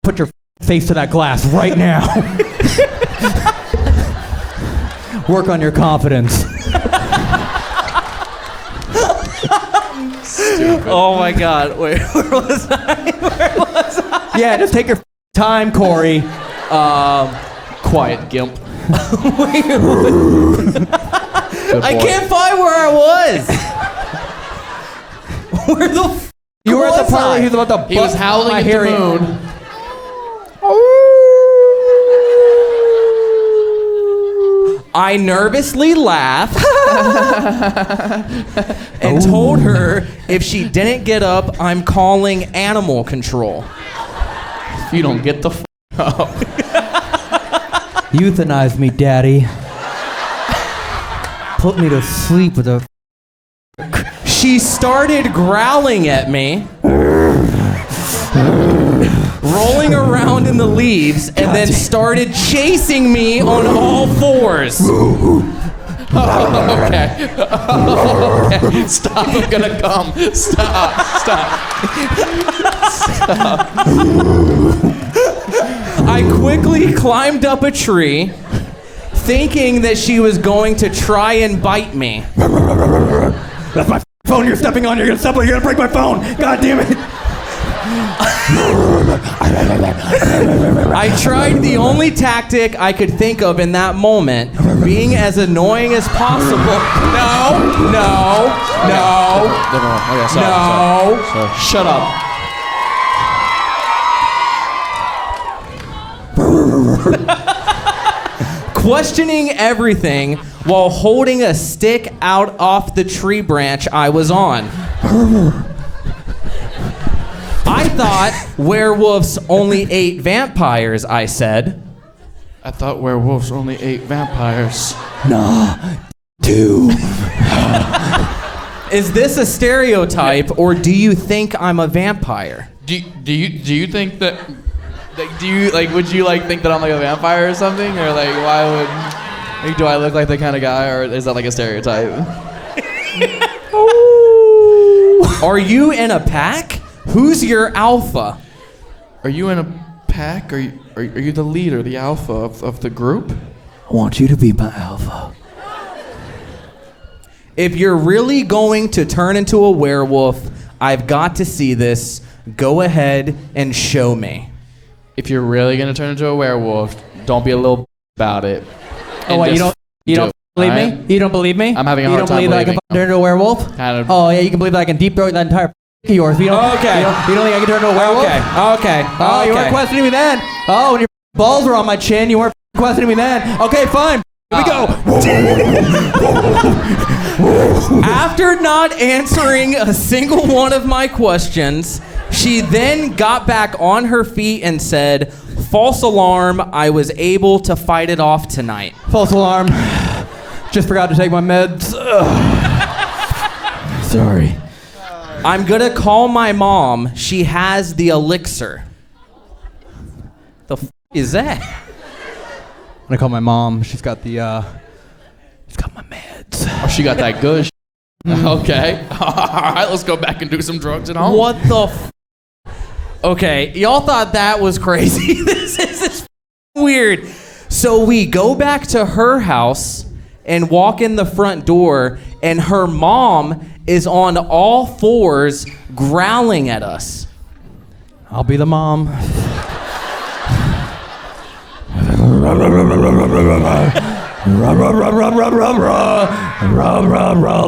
Put your face to that glass right now. Work on your confidence. Oh my God! Wait, where was I? Yeah, just take your time, Corey. Quiet, Gimp. I can't find where I was. Where the f*** You were at the part I? where he was about to He was howling at the moon. I nervously laughed and told her if she didn't get up, I'm calling animal control. If you don't get the f up. Euthanize me, Daddy. Put me to sleep with a... She started growling at me, rolling around in the leaves, and then started chasing me on all fours. Okay. Okay. Stop, I'm gonna come. Stop. I quickly climbed up a tree, thinking that she was going to try and bite me. That's my phone you're stepping on. You're gonna step on. You're gonna break my phone. God damn it. I tried the only tactic I could think of in that moment, being as annoying as possible. No. Okay, sorry. Shut up. Questioning everything while holding a stick out off the tree branch I was on. I thought werewolves only ate vampires, I said. I thought werewolves only ate vampires. Nah, 2. Is this a stereotype, or do you think I'm a vampire? Do you think that? Would you think that I'm like a vampire or something, or why would? Do I look like the kind of guy, or is that like a stereotype? Are you in a pack? Who's your alpha? Are you in a pack? Are you the leader, the alpha of the group? I want you to be my alpha. If you're really going to turn into a werewolf, I've got to see this. Go ahead and show me. If you're really gonna turn into a werewolf, don't be a little about it. Oh wait, you don't believe me? You don't believe me? I'm having a hard time You don't believe that I can turn into a werewolf? Kind of. Oh yeah, you can believe that I can deep throat that entire of yours. You don't think I can turn into a werewolf? Okay. Oh, you weren't questioning me then. Oh, when your balls were on my chin, you weren't questioning me then. Okay, fine. Here we go. After not answering a single one of my questions, she then got back on her feet and said, "False alarm, I was able to fight it off tonight." False alarm. Just forgot to take my meds. Sorry. I'm gonna call my mom. She has the elixir. The f is that? I call my mom. She's got my meds. Oh, she got that good. Okay. All right, let's go back and do some drugs at home. What the Okay, y'all thought that was crazy. This is weird. So we go back to her house and walk in the front door, and her mom is on all fours growling at us. I'll be the mom.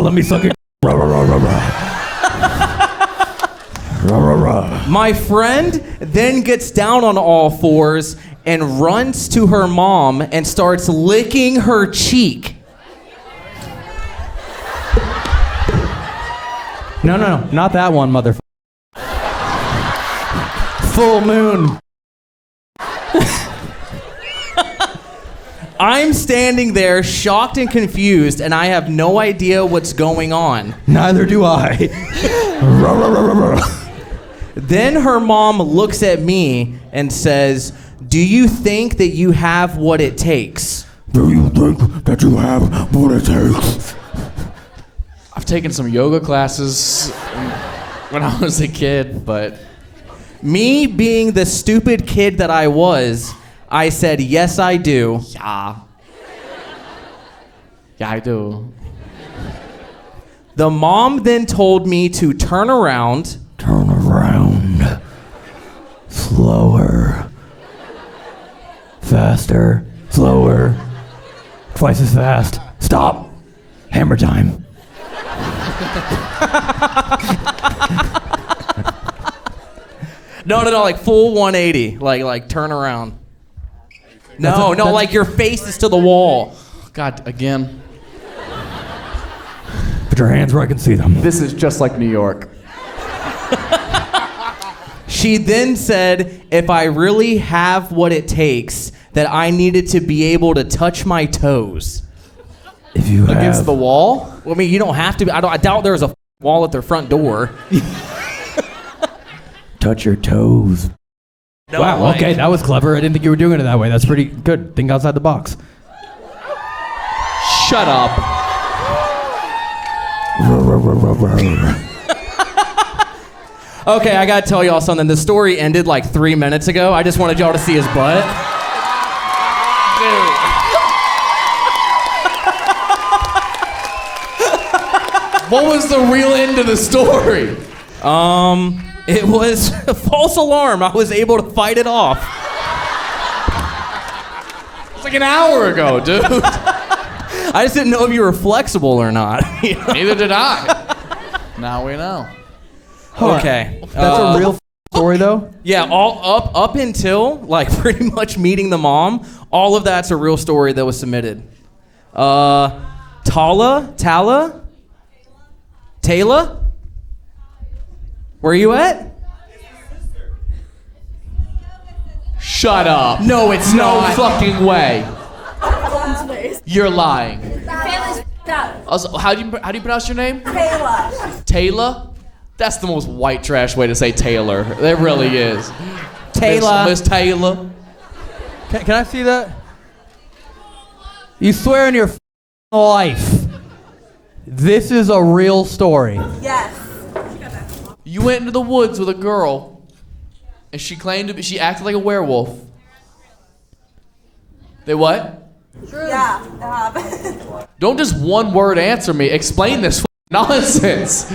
Let me suck it. My friend then gets down on all fours and runs to her mom and starts licking her cheek. No, not that one, motherfucker. Full moon. I'm standing there shocked and confused, and I have no idea what's going on. Neither do I. Then her mom looks at me and says, "Do you think that you have what it takes?" Do you think that you have what it takes? I've taken some yoga classes when I was a kid, but... Me being the stupid kid that I was, I said, "Yes, I do." Yeah. Yeah, I do. The mom then told me to turn around. Turn around. Slower. Faster. Slower. Twice as fast. Stop. Hammer time. No, like full 180, like turn around. No, like your face is to the wall. God, again. Put your hands where I can see them. This is just like New York. She then said if I really have what it takes, that I needed to be able to touch my toes. If you Against the wall? Well, I mean, you don't have to. I doubt there's a wall at their front door. touch your toes. No, wow, like, okay, that was clever. I didn't think you were doing it that way. That's pretty good. Think outside the box. Shut up. Okay, I gotta tell y'all something. The story ended like 3 minutes ago. I just wanted y'all to see his butt. What was the real end of the story? It was a false alarm. I was able to fight it off. It's like an hour ago, dude. I just didn't know if you were flexible or not. Neither did I. Now we know. Okay. That's a real story, though? Yeah, all up until like pretty much meeting the mom, all of that's a real story that was submitted. Taylor? Where are you at? Shut up. No, it's No not. fucking way. You're lying. Family's up. Also, how do you pronounce your name? Taylor. Taylor? That's the most white trash way to say Taylor. There really is. Taylor. Miss Taylor. Can I see that? You swear in your life. This is a real story. Yes. You went into the woods with a girl, and she acted like a werewolf. They what? True. Yeah, it happened. Don't just one word answer me. Explain this nonsense.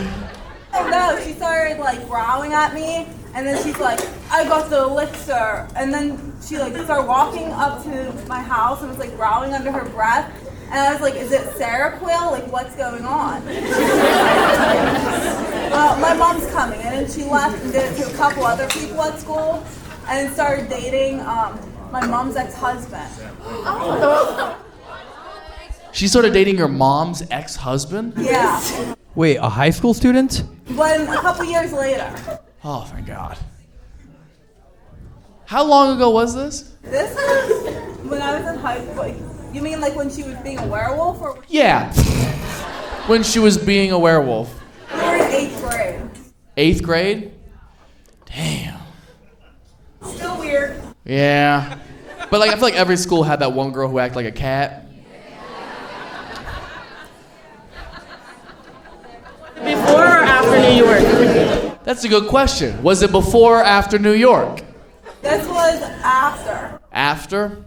Oh no, she started like growling at me, and then she's like, I got the elixir, and then she like started walking up to my house and was like growling under her breath, and I was like, is it Seroquel? Like, what's going on? My mom's coming, and then she left and did it to a couple other people at school, and started dating my mom's ex-husband. She started dating your mom's ex-husband? Yeah. Wait, a high school student? But a couple years later. Oh, thank God. How long ago was this? This was when I was in high school. Like, you mean like when she was being a werewolf? Or Yeah. When she was being a werewolf. we were in 8th grade. 8th grade? Damn. Still weird. Yeah. But like, I feel like every school had that one girl who acted like a cat. Before or after New York? That's a good question. Was it before or after New York? This was after. After?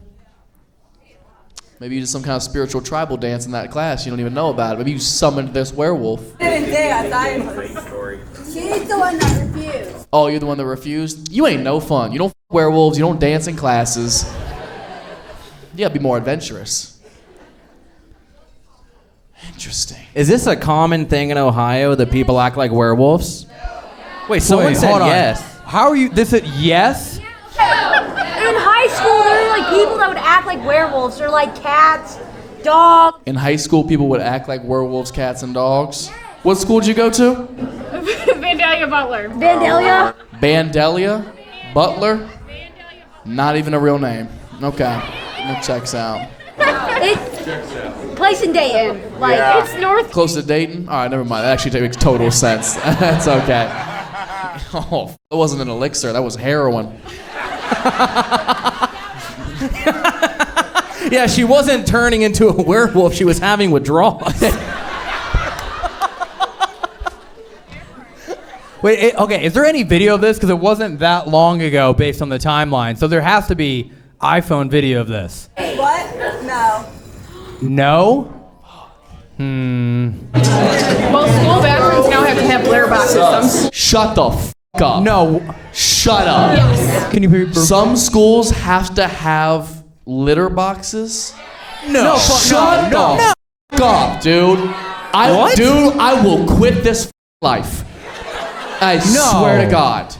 Maybe you did some kind of spiritual tribal dance in that class. You don't even know about it. Maybe you summoned this werewolf. I didn't dance. She's the one that refused. Oh, you're the one that refused? You ain't no fun. You don't f werewolves. You don't dance in classes. You gotta be more adventurous. Interesting. Is this a common thing in Ohio that people act like werewolves? Wait, someone said hold on. yes. How are you? This is yes? In high school, there were like people that would act like werewolves, or like cats, dogs. In high school, people would act like werewolves, cats, and dogs. What school did you go to? Vandalia Butler. Vandalia? Bandelia? Butler? Not even a real name. Okay. That checks out. It's place in Dayton. Like it's north. Close to Dayton? All right, never mind. That actually makes total sense. That's okay. Oh, that wasn't an elixir. That was heroin. Yeah, she wasn't turning into a werewolf. She was having withdrawals. Wait, okay, is there any video of this? Because it wasn't that long ago based on the timeline. So there has to be iPhone video of this. What? No. No? Well, school bathrooms now have to have litter box systems. Shut the f up. No. Shut up. Yes. Can you Some schools have to have litter boxes? No. Shut the f up, dude. Dude, I will quit this life. I swear to God.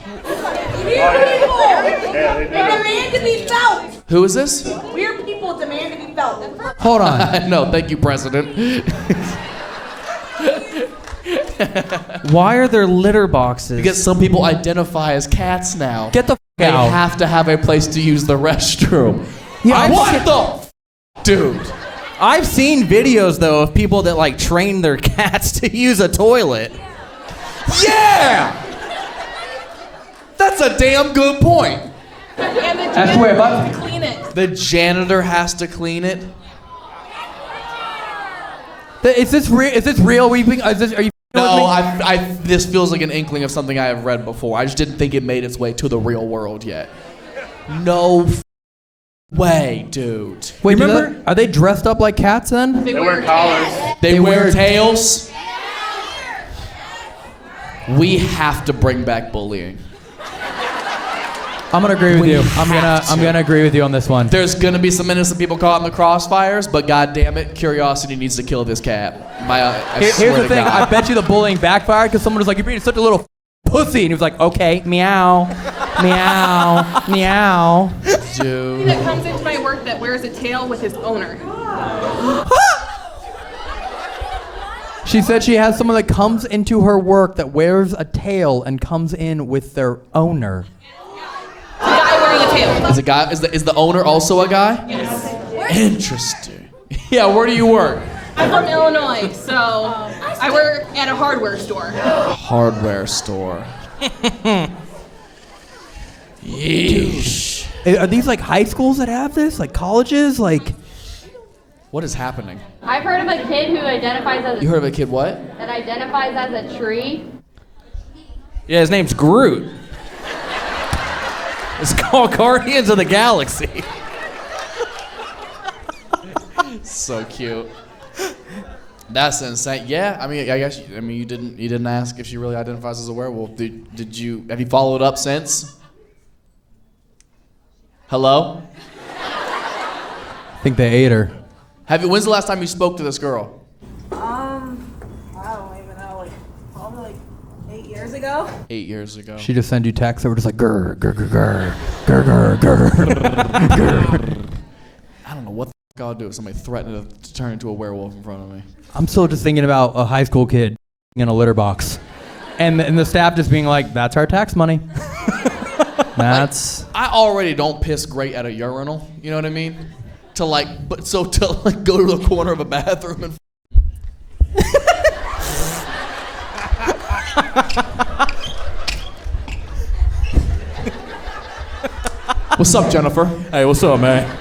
They demand to be felt. Who is this? Weird people demand to be felt. Hold on. No, thank you, President. Why are there litter boxes? Because some people identify as cats now. Get the f They out. have to have a place to use the restroom. Yeah, What the f, dude? I've seen videos though of people that like train their cats to use a toilet. Yeah! That's a damn good point. And the That's where janitor has to clean it. The janitor has to clean it. Is this real? Is this real? Are you? No, this feels like an inkling of something I have read before. I just didn't think it made its way to the real world yet. No way, dude. Wait, remember? Are they dressed up like cats then? They wear collars. They wear tails. We have to bring back bullying. I'm gonna agree with you. I'm gonna agree with you on this one. There's gonna be some innocent people caught in the crossfires, but god damn it, curiosity needs to kill this cat. Here's the thing. I bet you the bullying backfired because someone was like, "You're being such a little pussy," and he was like, "Okay, meow, meow, meow." Dude. That comes into my work that wears a tail with his owner. She said she has someone that comes into her work that wears a tail and comes in with their owner. A guy wearing a tail. Is the owner also a guy? Yes. Interesting. Yeah, where do you work? I'm from Illinois, so I work at a hardware store. Hardware store. Yeesh. Are these like high schools that have this? Like colleges? Like what is happening? I've heard of a kid who identifies as You heard of a kid what? that identifies as a tree. Yeah, his name's Groot. It's called Guardians of the Galaxy. So cute. That's insane. Yeah, I mean, I guess you didn't ask if she really identifies as a werewolf. Have you followed up since? Hello? I think they ate her. When's the last time you spoke to this girl? I don't even know, probably 8 years ago. 8 years ago. She just sent you texts that were just like grr grr grr grr grr grr grr. I don't know what the f I'll do if somebody threatened to turn into a werewolf in front of me. I'm still just thinking about a high school kid in a litter box, and the staff just being like, "That's our tax money." That's. I already don't piss great at a urinal. You know what I mean? To go to the corner of a bathroom and. What's up, Jennifer? Hey, what's up, man?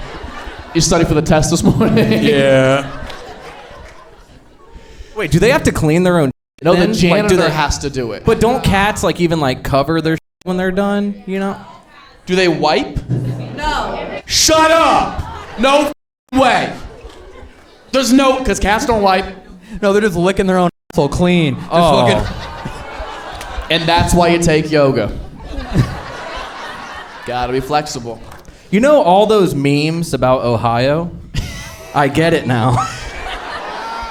You studied for the test this morning? Yeah. Wait, do they have to clean their own? No, the then? janitor has to do it. But don't cats like even like cover their when they're done? You know? Do they wipe? No. Shut up! No way. There's no, because cats don't wipe. No, they're just licking their own asshole clean. Just looking. And that's why you take yoga. Gotta be flexible. You know all those memes about Ohio? I get it now.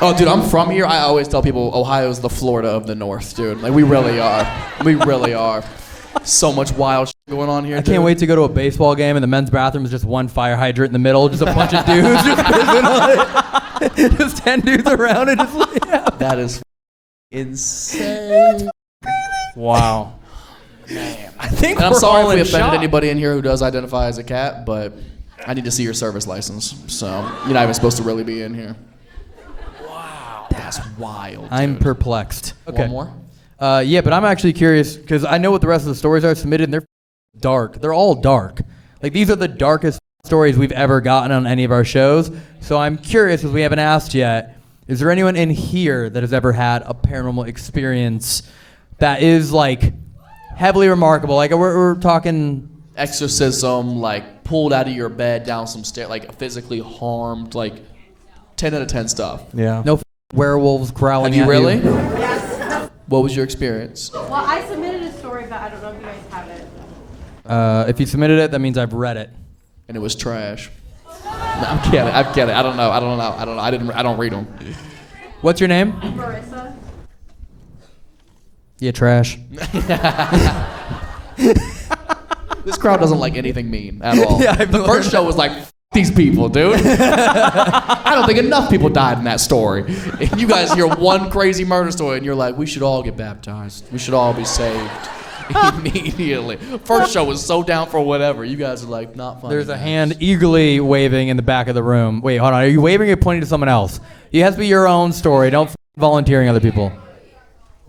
Oh, dude, I'm from here. I always tell people Ohio's the Florida of the North, dude. Like, we really are. We really are. So much wild shit going on here, I can't wait to go to a baseball game and the men's bathroom is just one fire hydrant in the middle, just a bunch of dudes just pissing on it. Just 10 dudes around it. Just, yeah. That is insane. Wow. Man. I think and I'm we're sorry all if we in offended shock. anybody in here who does identify as a cat, but I need to see your service license. So you're not even supposed to really be in here. Wow. That's wild, dude. I'm perplexed. Okay. One more? Yeah, but I'm actually curious because I know what the rest of the stories are submitted and they're dark. They're all dark. Like, these are the darkest stories we've ever gotten on any of our shows. So I'm curious, because we haven't asked yet, is there anyone in here that has ever had a paranormal experience that is, like, heavily remarkable? Like, we're talking exorcism, like pulled out of your bed down some stairs, like physically harmed, like 10 out of 10 stuff. Yeah. No werewolves growling Have you at really? Yes. What was your experience? Well, I submitted a story, but I don't know if you guys have it. If you submitted it, that means I've read it. And it was trash. No, I'm kidding. I'm kidding. I don't know. I don't read them. What's your name? Marissa. Yeah, trash. This crowd doesn't like anything mean at all. Yeah, the first show was like, these people, dude. I don't think enough people died in that story. And you guys hear one crazy murder story and you're like, we should all get baptized. We should all be saved immediately. First show was so down for whatever. You guys are like, not funny. There's a hand eagerly waving in the back of the room. Wait, hold on. Are you waving or are you pointing to someone else? It has to be your own story. Don't volunteering other people.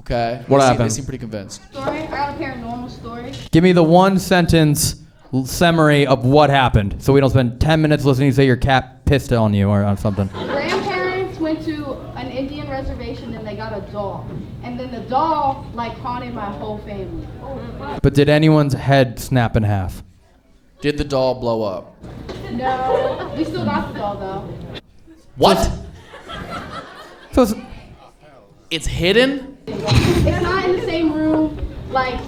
Okay. What They happened? seem pretty convinced. Story? I got a paranormal story. Give me the one sentence summary of what happened so we don't spend 10 minutes listening to say your cat pissed on you or on something. Grandparents went to an Indian reservation and they got a doll. And then the doll, like, haunted my whole family. But did anyone's head snap in half? Did the doll blow up? No. We still got the doll, though. What? So it's hidden? It's not in the same room. Like,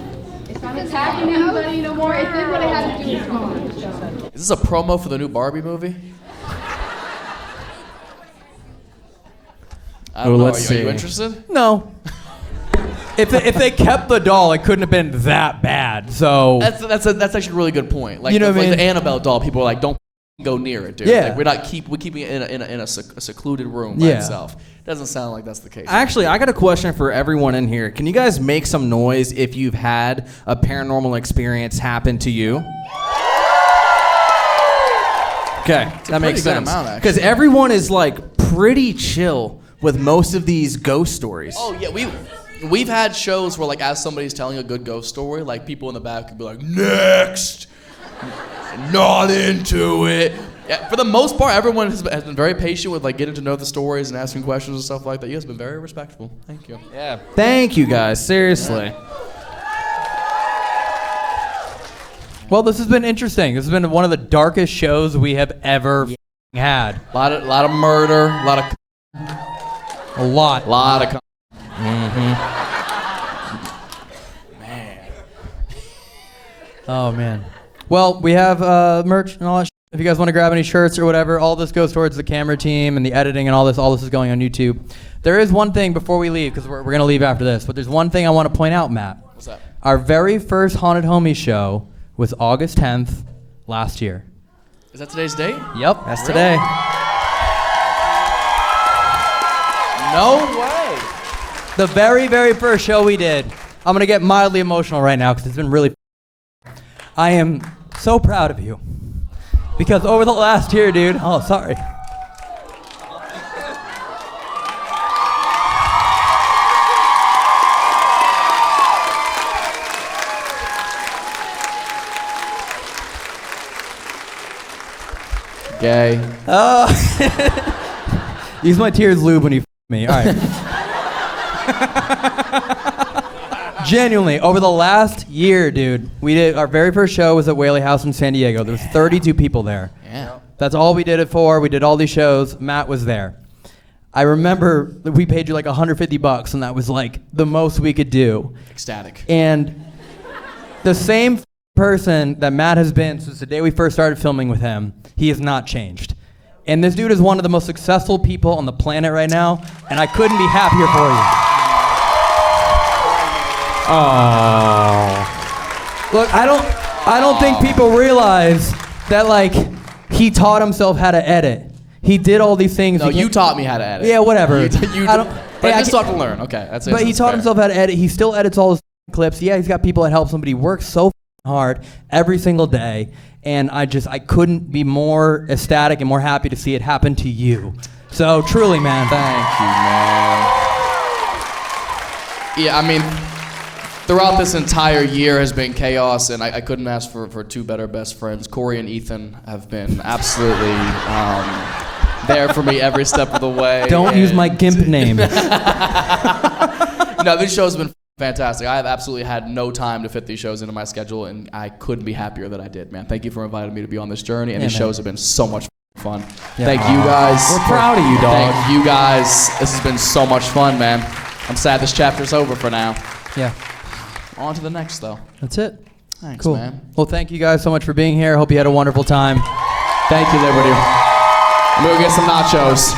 it's not attacking anybody no more. It did what it had to do. It's gone. Is this a promo for the new Barbie movie? I don't know. Let's Are you see. interested? No. If they kept the doll, it couldn't have been that bad. So That's actually a really good point. Like, You know what I like mean? the Annabelle doll, people are like, don't go near it, dude. Yeah. Like, we're keeping it in a secluded room by Yeah. itself. Doesn't sound like that's the case. Actually, I got a question for everyone in here. Can you guys make some noise if you've had a paranormal experience happen to you? Okay, that makes good sense. amount, actually. Because everyone is like pretty chill with most of these ghost stories. Oh yeah, we've had shows where, like, as somebody's telling a good ghost story, like, people in the back could be like, next, not into it. Yeah, for the most part, everyone has been very patient with, like, getting to know the stories and asking questions and stuff like that. You guys have been very respectful. Thank you. Yeah. Thank you guys, seriously. Well, this has been interesting. This has been one of the darkest shows we have ever had. A lot of murder, a lot of Oh man. Well, we have merch and all that. If you guys want to grab any shirts or whatever, all this goes towards the camera team and the editing and all this. All this is going on YouTube. There is one thing before we leave, because we're going to leave after this, but there's one thing I want to point out, Matt. What's that? Our very first Haunted Homies show was August 10th last year. Is that today's date? Yep, that's today. No way. The very, very first show we did. I'm going to get mildly emotional right now because it's been really. I am so proud of you. Because over the last year, dude. Oh, sorry. Gay. Use my tears lube when you me. All right. Genuinely, over the last year, dude, we did our very first show was at Whaley House in San Diego. There was 32 people there. Yeah. That's all we did it for. We did all these shows. Matt was there. I remember that we paid you like $150, and that was like the most we could do. Ecstatic. And the same person that Matt has been since the day we first started filming with him, he has not changed. And this dude is one of the most successful people on the planet right now, and I couldn't be happier for you. Oh. Look, I don't think people realize that like he taught himself how to edit. He did all these things. No, you taught me how to edit. Yeah, whatever. I just taught to learn. Okay, that's it. But he taught himself how to edit. He still edits all his clips. Yeah, he's got people that helps him, but he works so hard every single day. And I couldn't be more ecstatic and more happy to see it happen to you. So truly, man. Thank you, man. Yeah, I mean, throughout this entire year has been chaos, and I couldn't ask for two better best friends. Corey and Ethan have been absolutely there for me every step of the way. Don't use my GIMP name. No, this show's been fantastic. I have absolutely had no time to fit these shows into my schedule, and I couldn't be happier that I did, man. Thank you for inviting me to be on this journey, and these shows have been so much fun. Yeah. Thank you guys. We're proud of you, dog. Thank you guys. This has been so much fun, man. I'm sad this chapter's over for now. Yeah. On to the next, though. That's it. Thanks, cool. man. Well, thank you guys so much for being here. Hope you had a wonderful time. Thank you, Liberty. I'm gonna go get some nachos.